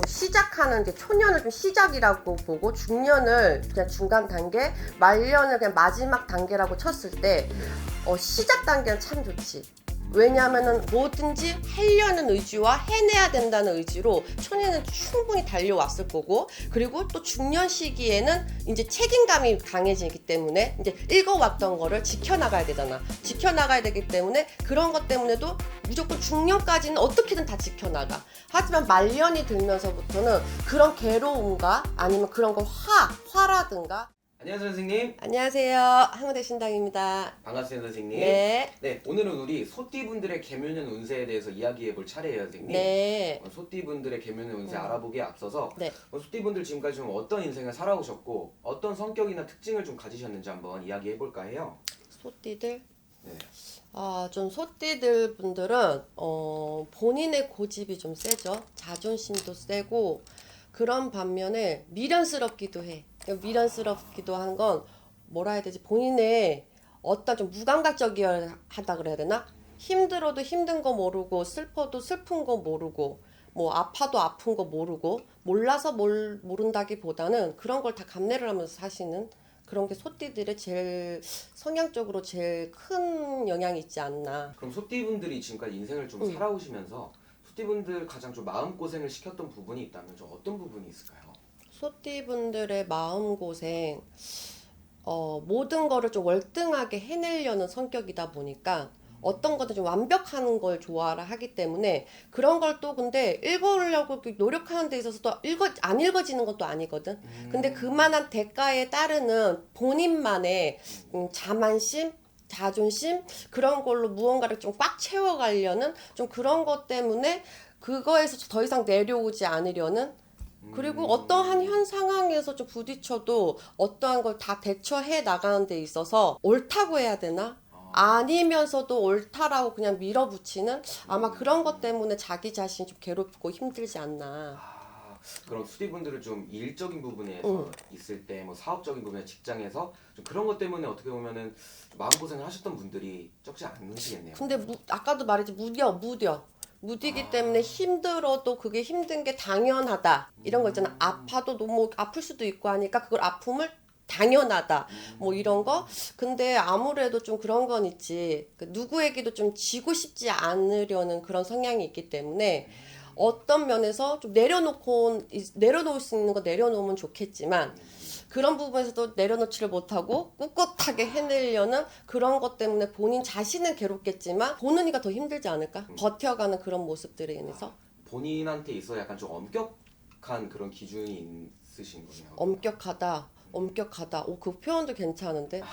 시작하는 게 초년을 좀 시작이라고 보고 중년을 그냥 중간 단계, 말년을 그냥 마지막 단계라고 쳤을 때 시작 단계는 참 좋지. 왜냐하면은 뭐든지 하려는 의지와 해내야 된다는 의지로 초년은 충분히 달려왔을 거고, 그리고 또 중년 시기에는 이제 책임감이 강해지기 때문에 이제 읽어왔던 거를 지켜나가야 되잖아. 지켜나가야 되기 때문에 그런 것 때문에도 무조건 중년까지는 어떻게든 다 지켜나가. 하지만 말년이 들면서부터는 그런 괴로움과 아니면 그런 거 화라든가. 안녕하세요 선생님. 안녕하세요, 항우대 신당입니다. 반갑습니다 선생님. 네. 네, 오늘은 우리 소띠분들의 개묘년 운세에 대해서 이야기해볼 차례예요 선생님. 네. 소띠분들의 개묘년 운세 알아보기에 앞서서 네. 소띠분들 지금까지 좀 어떤 인생을 살아오셨고 어떤 성격이나 특징을 좀 가지셨는지 한번 이야기해볼까 해요. 소띠들? 네. 좀 소띠들 분들은 본인의 고집이 좀 세죠. 자존심도 세고, 그런 반면에 미련스럽기도 해. 미련스럽기도 한 건 뭐라 해야 되지? 본인의 어떤 좀 무감각적이하다 그래야 되나? 힘들어도 힘든 거 모르고, 슬퍼도 슬픈 거 모르고, 뭐 아파도 아픈 거 모르고, 몰라서 모른다기보다는 그런 걸 다 감내를 하면서 사시는 그런 게 소띠들의 제일 성향적으로 제일 큰 영향이 있지 않나. 그럼 소띠분들이 지금까지 인생을 좀 살아오시면서 소띠분들 가장 좀 마음고생을 시켰던 부분이 있다면 좀 어떤 부분이 있을까요? 소띠분들의 마음고생, 모든 거를 좀 월등하게 해내려는 성격이다 보니까 어떤 것도 좀 완벽한 걸 좋아하기 때문에 그런 걸 또 근데 읽으려고 노력하는 데 있어서 또 안 읽어지는 것도 아니거든. 근데 그만한 대가에 따르는 본인만의 자만심, 자존심, 그런 걸로 무언가를 좀 꽉 채워가려는 좀 그런 것 때문에 그거에서 더 이상 내려오지 않으려는, 그리고 어떠한 현 상황에서 좀 부딪혀도 어떠한 걸 다 대처해 나가는 데 있어서 옳다고 해야 되나? 아니면서도 옳다라고 그냥 밀어붙이는, 아마 그런 것 때문에 자기 자신이 좀 괴롭고 힘들지 않나. 그럼 수디분들은 좀 일적인 부분에서 있을 때, 뭐 사업적인 부분에 직장에서 좀 그런 것 때문에 어떻게 보면은 좀 마음고생을 하셨던 분들이 적지 않으시겠네요. 근데 아까도 말했지, 무디기 때문에 힘들어도 그게 힘든 게 당연하다, 이런 거 있잖아. 아파도 너무 아플 수도 있고 하니까 그걸 아픔을 당연하다, 뭐 이런 거. 근데 아무래도 좀 그런 건 있지, 누구에게도 좀 지고 싶지 않으려는 그런 성향이 있기 때문에 어떤 면에서 좀 내려놓을 수 있는 거 내려놓으면 좋겠지만, 그런 부분에서도 내려놓지를 못하고 꿋꿋하게 해내려는 그런 것 때문에 본인 자신은 괴롭겠지만 보는 이가 더 힘들지 않을까? 버텨가는 그런 모습들에 인해서. 본인한테 있어 약간 좀 엄격한 그런 기준이 있으신 거네요. 엄격하다. 그 표현도 괜찮은데.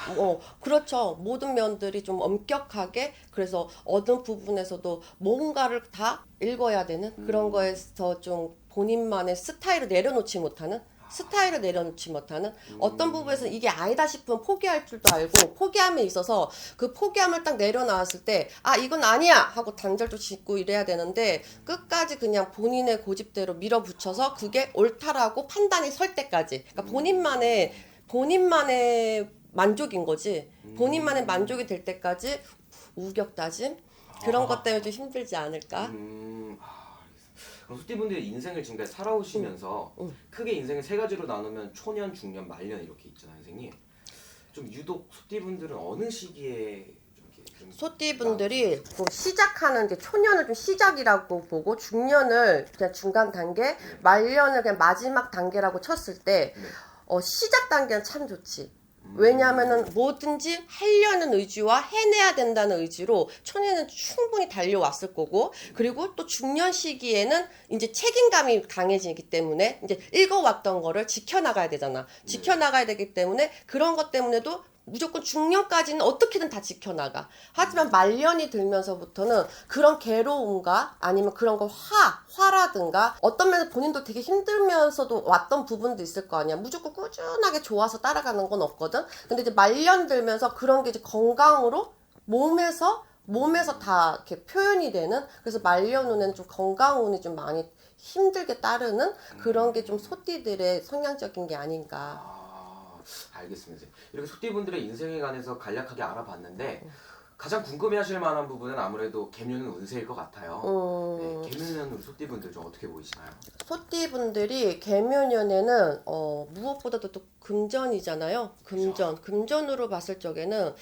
그렇죠. 모든 면들이 좀 엄격하게, 그래서 어떤 부분에서도 뭔가를 다 읽어야 되는 그런 거에서 좀 본인만의 스타일을 내려놓지 못하는, 어떤 부분에서 이게 아니다 싶으면 포기할 줄도 알고, 포기함에 있어서 그 포기함을 딱 내려놨을 때 이건 아니야 하고 단절도 짓고 이래야 되는데, 끝까지 그냥 본인의 고집대로 밀어붙여서 그게 옳다라고 판단이 설 때까지, 그러니까 본인만의 만족인 거지. 본인만의 만족이 될 때까지 우격다짐, 그런 것 때문에 좀 힘들지 않을까? 그럼 수띠분들이 인생을 지금까지 살아오시면서 크게 인생을 세 가지로 나누면 초년, 중년, 말년 이렇게 있잖아요, 선생님. 좀 유독 수띠분들은 어느 시기에 좀 이렇게 좀 소띠분들이 시작하는 게 초년을 좀 시작이라고 보고, 중년을 그냥 중간 단계, 말년을 그냥 마지막 단계라고 쳤을 때 시작 단계는 참 좋지. 왜냐하면은 뭐든지 하려는 의지와 해내야 된다는 의지로 초년은 충분히 달려왔을 거고, 그리고 또 중년 시기에는 이제 책임감이 강해지기 때문에 이제 읽어왔던 거를 지켜나가야 되잖아. 지켜나가야 되기 때문에 그런 것 때문에도 무조건 중년까지는 어떻게든 다 지켜나가. 하지만 말년이 들면서부터는 그런 괴로움과 아니면 그런 거 화라든가, 어떤 면에서 본인도 되게 힘들면서도 왔던 부분도 있을 거 아니야. 무조건 꾸준하게 좋아서 따라가는 건 없거든. 근데 이제 말년 들면서 그런 게 이제 건강으로 몸에서 다 이렇게 표현이 되는, 그래서 말년 운에는 좀 건강 운이 좀 많이 힘들게 따르는 그런 게 좀 소띠들의 성향적인 게 아닌가. 알겠습니다. 이렇게 소띠분들의 인생에 관해서 간략하게 알아봤는데 가장 궁금해하실 만한 부분은 아무래도 개묘는 운세일 것 같아요. 네, 개묘년 우리 소띠분들 좀 어떻게 보이시나요? 소띠분들이 개묘년에는 무엇보다도 또 금전이잖아요. 금전으로 봤을 적에는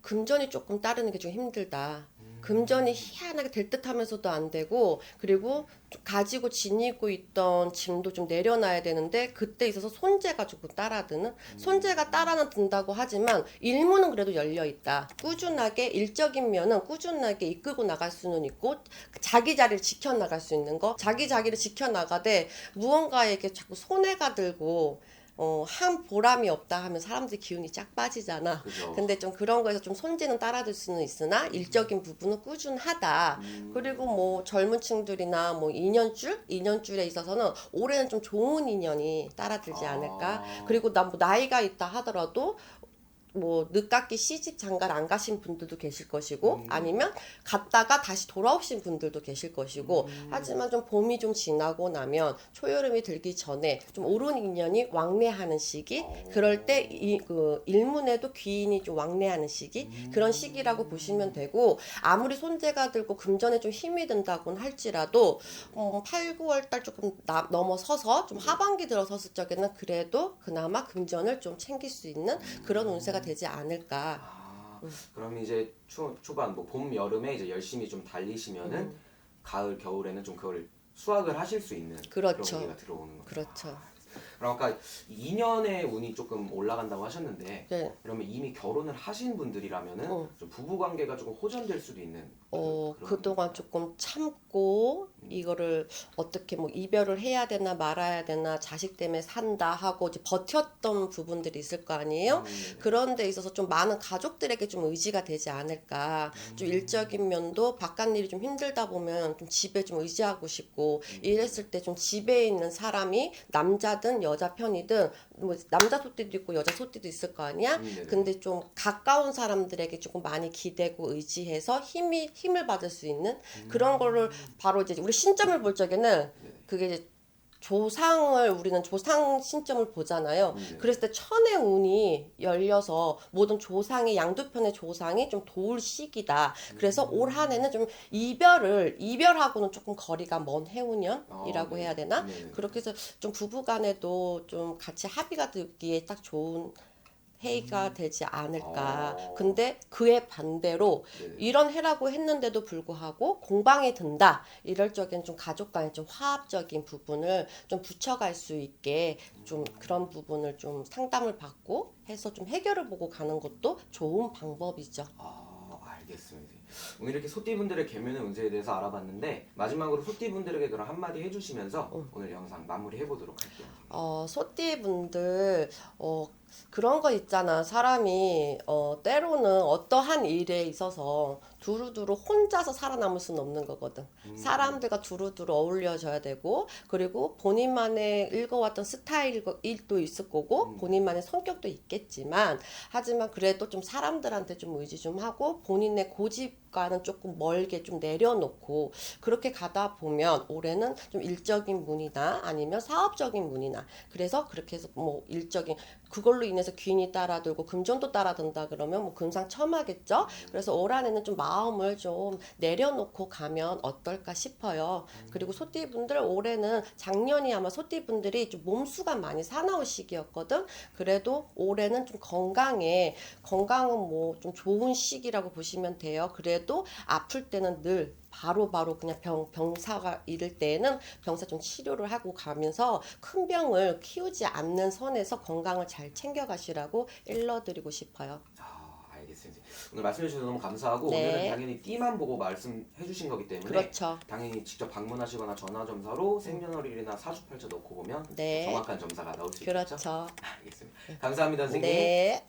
금전이 조금 따르는 게 좀 힘들다. 금전이 희한하게 될 듯하면서도 안 되고, 그리고 가지고 지니고 있던 짐도 좀 내려놔야 되는데 그때 있어서 손재가 조금 따라드는, 손재가 따라는 든다고 하지만 일문은 그래도 열려 있다. 꾸준하게 일적인 면은 꾸준하게 이끌고 나갈 수는 있고, 자기 자리를 지켜나갈 수 있는 거, 자기 자기를 지켜나가되 무언가에게 자꾸 손해가 들고 한 보람이 없다 하면 사람들이 기운이 쫙 빠지잖아. 그죠. 근데 좀 그런 거에서 좀 손재는 따라들 수는 있으나 일적인 부분은 꾸준하다. 그리고 뭐 젊은 층들이나 뭐 인연줄에 있어서는 올해는 좀 좋은 인연이 따라들지 않을까. 그리고 나 뭐 나이가 있다 하더라도 뭐 늦깎이 시집 장가를 안 가신 분들도 계실 것이고 아니면 갔다가 다시 돌아오신 분들도 계실 것이고 하지만 좀 봄이 좀 지나고 나면 초여름이 들기 전에 좀 옳은 인연이 왕래하는 시기, 그럴 때 그 일문에도 귀인이 좀 왕래하는 시기, 그런 시기라고 보시면 되고, 아무리 손재가 들고 금전에 좀 힘이 든다고는 할지라도 8, 9월 달 조금 넘어서서 좀 하반기 들어섰을 적에는 그래도 그나마 금전을 좀 챙길 수 있는 그런 운세가 되지 않을까. 그럼 이제 초반 뭐 봄 여름에 이제 열심히 좀 달리시면은 가을 겨울에는 좀 그걸 수확을 하실 수 있는 그렇죠. 그런 운기가 들어오는 거죠. 그렇죠. 그럼 아까 2년의 운이 조금 올라간다고 하셨는데 네. 그러면 이미 결혼을 하신 분들이라면은 좀 부부 관계가 조금 호전될 수도 있는 그동안 조금 참고 이거를 어떻게 뭐 이별을 해야 되나 말아야 되나 자식 때문에 산다 하고 이제 버텼던 부분들이 있을 거 아니에요. 그런 데 있어서 좀 많은 가족들에게 좀 의지가 되지 않을까. 좀 일적인 면도 바깥 일이 좀 힘들다 보면 좀 집에 좀 의지하고 싶고 이랬을 때 좀 집에 있는 사람이 남자든 여자 편이든 뭐 남자 소띠도 있고 여자 소띠도 있을 거 아니야. 근데 좀 가까운 사람들에게 조금 많이 기대고 의지해서 힘을 받을 수 있는 그런 거를 바로 이제 우리 신점을 볼 적에는 그게 이제 조상을 우리는 조상 신점을 보잖아요. 그랬을 때 천의 운이 열려서 모든 조상의 양두편의 조상이 좀 도울 시기다. 그래서 올 한 해는 좀 이별하고는 조금 거리가 먼 해운년이라고 해야 되나? 그렇게 해서 좀 부부간에도 좀 같이 합의가 되기에 딱 좋은 해가 되지 않을까. 근데 그에 반대로 이런 해라고 했는데도 불구하고 공방이 든다. 이럴 적엔 좀 가족 간에 좀 화합적인 부분을 좀 붙여갈 수 있게 좀 그런 부분을 좀 상담을 받고 해서 좀 해결을 보고 가는 것도 좋은 방법이죠. 알겠습니다. 오늘 이렇게 소띠분들의 개묘의 운세에 대해서 알아봤는데 마지막으로 소띠분들에게 그럼 한마디 해주시면서 오늘 영상 마무리해보도록 할게요. 소띠분들 그런 거 있잖아. 사람이 때로는 어떠한 일에 있어서 두루두루 혼자서 살아남을 수는 없는 거거든. 사람들과 두루두루 어울려져야 되고, 그리고 본인만의 읽어왔던 스타일도 있을 거고 본인만의 성격도 있겠지만, 하지만 그래도 좀 사람들한테 좀 의지 좀 하고 본인의 고집과는 조금 멀게 좀 내려놓고 그렇게 가다 보면 올해는 좀 일적인 문이나 아니면 사업적인 문이나, 그래서 그렇게 해서 뭐 일적인 그걸로 인해서 귀인이 따라들고 금전도 따라든다 그러면 뭐 금상첨화겠죠. 그래서 올 한해는 좀 마음을 좀 내려놓고 가면 어떨까 싶어요. 그리고 소띠분들 올해는 작년이 아마 소띠분들이 좀 몸수가 많이 사나운 시기였거든. 그래도 올해는 좀 건강은 뭐 좀 좋은 시기라고 보시면 돼요. 그래도 아플 때는 늘 바로 그냥 병사가 이를 때에는 병사 좀 치료를 하고 가면서 큰 병을 키우지 않는 선에서 건강을 잘 챙겨가시라고 일러드리고 싶어요. 알겠습니다. 오늘 말씀해 주셔서 너무 감사하고 네. 오늘은 당연히 띠만 보고 말씀해 주신 거기 때문에 그렇죠. 당연히 직접 방문하시거나 전화점사로 생년월일이나 사주팔자 넣고 보면 네. 정확한 점사가 나올 수 있겠죠? 그렇죠. 알겠습니다. 감사합니다, 선생님. 네.